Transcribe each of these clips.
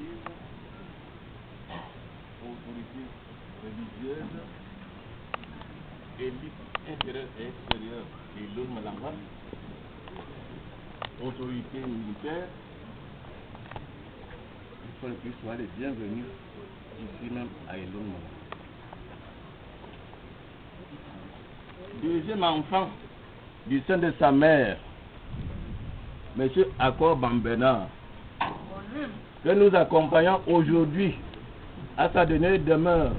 administrative, autorité religieuse, élite intérieure et extérieure et l'autre Malanga, autorité militaire, il faut qu'ils soient les bienvenus ici même à Elon Malanga. Deuxième enfant du sein de sa mère, M. Accor Bambena, que nous accompagnons aujourd'hui à sa dernière demeure,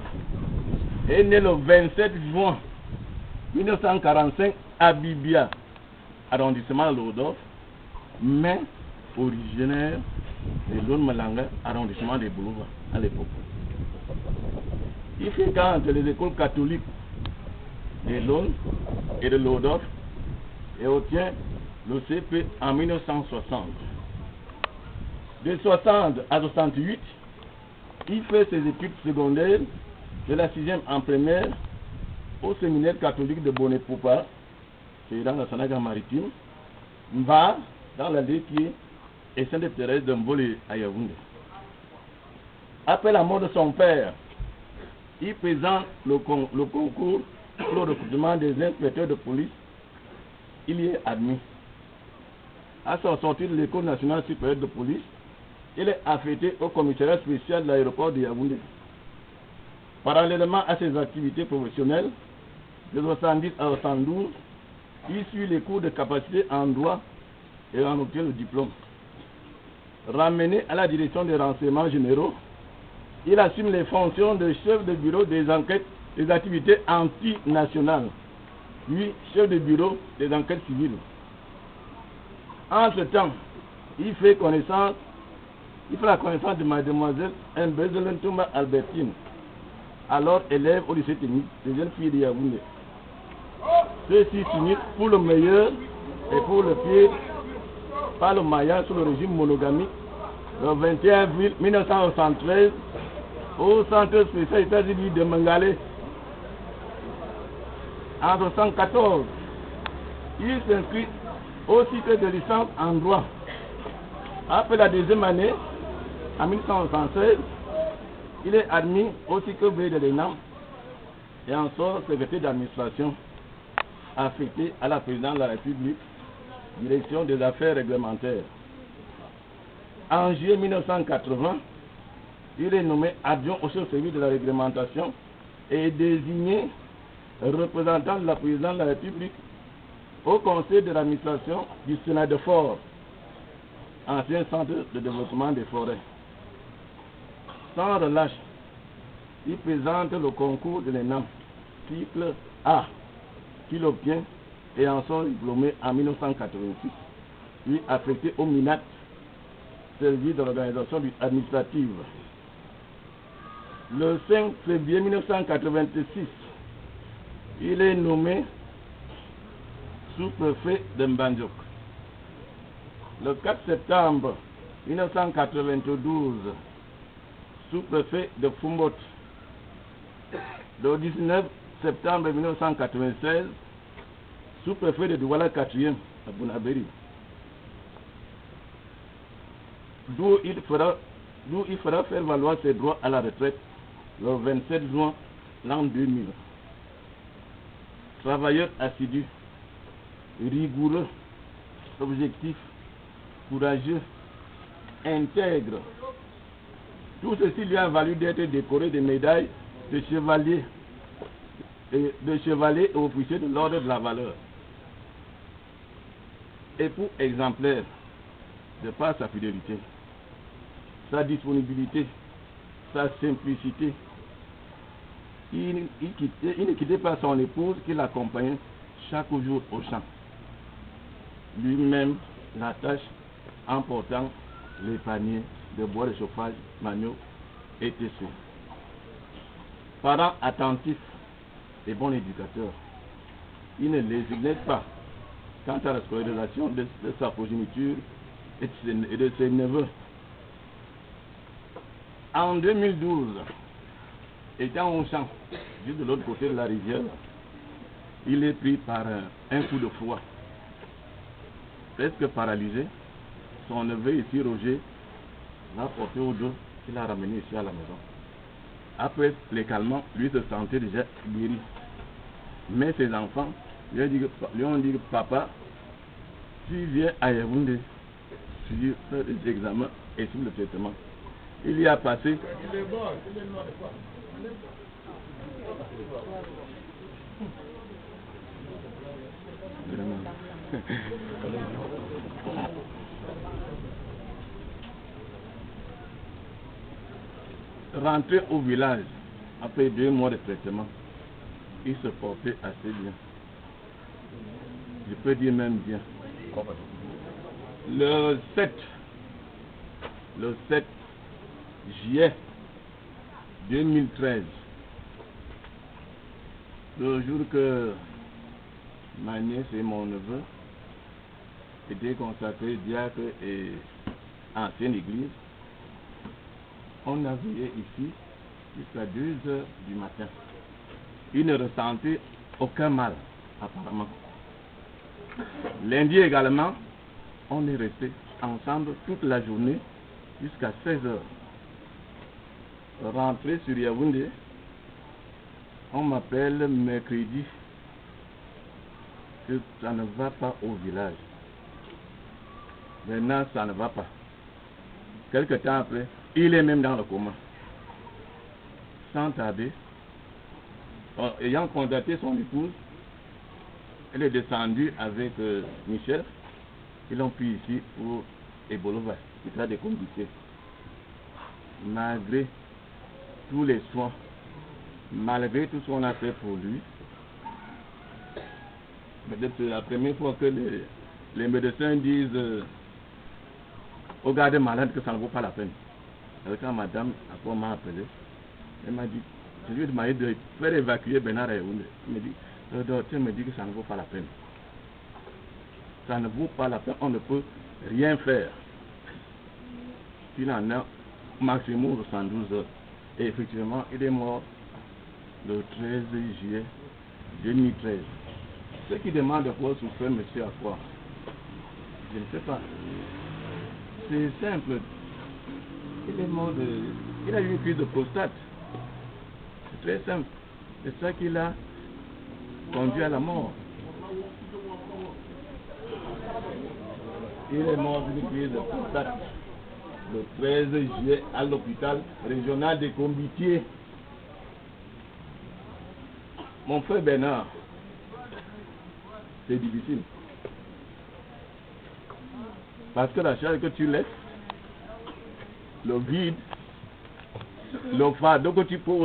est né le 27 juin 1945 à Bibia, arrondissement Lodov, mais originaire de Lone Malanga, arrondissement de Boulouba à l'époque. Il fréquente les écoles catholiques de Lone et de Lodov et obtient le CP en 1960. De 60 à 68, il fait ses études secondaires de la 6e en première au séminaire catholique de Bonnet-Poupa, c'est dans la Sanaga maritime, va dans la Léquier et Sainte-Thérèse de Mboli à Yaoundé. Après la mort de son père, il présente le concours pour le recrutement des inspecteurs de police. Il y est admis. À sa sortie de l'École nationale supérieure de police, il est affecté au commissariat spécial de l'aéroport de Yaoundé. Parallèlement à ses activités professionnelles, de 70 à 72, il suit les cours de capacité en droit et en obtient le diplôme. Ramené à la direction des renseignements généraux, il assume les fonctions de chef de bureau des enquêtes des activités antinationales, puis chef de bureau des enquêtes civiles. Entre-temps, il fait la connaissance de mademoiselle Mbezelen Touma Albertine, alors élève au lycée technique des jeunes filles de Yaoundé. Ceux-ci s'unissent pour le meilleur et pour le pire par le mariage sous le régime monogamique le 21 avril 1973 au centre spécial États-Unis de Mengale. En 1974, il s'inscrit au cycle de licence en droit. Après la deuxième année, en 1976, il est admis au cycle B de l'ENAM et en sort secrétaire d'administration affecté à la présidence de la République, direction des affaires réglementaires. En juillet 1980, il est nommé adjoint au chef service de la réglementation et désigné représentant de la présidence de la République au conseil de l'administration du Sénat de Fort, ancien centre de développement des forêts. Sans relâche, il présente le concours de l'ENAM, cycle A, qu'il obtient et en sort diplômé en 1986, puis affecté au MINAT, service de l'organisation administrative. Le 5 février 1986, il est nommé sous-préfet de Mbandjok. Le 4 septembre 1992, sous-préfet de Fumbot. Le 19 septembre 1996, sous-préfet de Douala 4e à Bounaberi. D'où il fera faire valoir ses droits à la retraite le 27 juin l'an 2000. Travailleur assidu, rigoureux, objectif, courageux, intègre. Tout ceci lui a valu d'être décoré de médailles de chevalier et officier de l'ordre de la valeur. Époux exemplaire de par sa fidélité, sa disponibilité, sa simplicité. Il ne quittait pas son épouse qui l'accompagnait chaque jour au champ. Lui-même la tâche en portant les paniers de bois de chauffage, manioc et tessé. Parent attentif et bon éducateur, il ne lésinait pas quant à la scolarisation de sa progéniture et de ses neveux. En 2012, étant au champ, juste de l'autre côté de la rivière, il est pris par un coup de froid. Presque paralysé, son neveu ici, Roger, l'a porté au dos Il l'a ramené ici à la maison. Après les calmants, lui se sentait déjà guéri. Mais ses enfants lui ont dit que papa, tu viens à Yaoundé faire des examens et sur le traitement. Il y a passé. Rentré au village après 2 mois de traitement, il se portait assez bien. Je peux dire même bien. Le 7 juillet 2013, le jour que ma nièce et mon neveu étaient consacrés diacre et ancienne église, on a veillé ici jusqu'à 2 heures du matin. Il ne ressentait aucun mal, apparemment. Lundi également, on est resté ensemble toute la journée jusqu'à 16 heures. Rentré sur Yaoundé, on m'appelle mercredi que ça ne va pas au village. Maintenant, ça ne va pas. Quelque temps après, il est même dans le coma. Sans tarder, ayant contacté son épouse, elle est descendue avec Michel. Ils l'ont pris ici pour Ebolova, qui a des compliqués. Malgré tous les soins, malgré tout ce qu'on a fait pour lui, peut-être c'est la première fois que les médecins disent au garde malade que ça ne vaut pas la peine. Alors quand madame m'a appelé, elle m'a dit, je lui ai demandé de faire évacuer Bernard à Yaoundé. Elle me dit, le docteur me dit que ça ne vaut pas la peine. Ça ne vaut pas la peine, on ne peut rien faire. Il en a maximum 72 heures. Et effectivement, il est mort le 13 juillet 2013. Ceux qui demandent de quoi souffrir, monsieur, à quoi? Je ne sais pas. C'est simple. Il est mort il a eu une crise de prostate. C'est très simple. C'est ça qui l'a conduit à la mort. Il est mort d'une crise de prostate le 13 juillet à l'hôpital régional de Combitier. Mon frère Bernard, c'est difficile. Parce que la charge que tu laisses, le vide, le fardeau que tu poses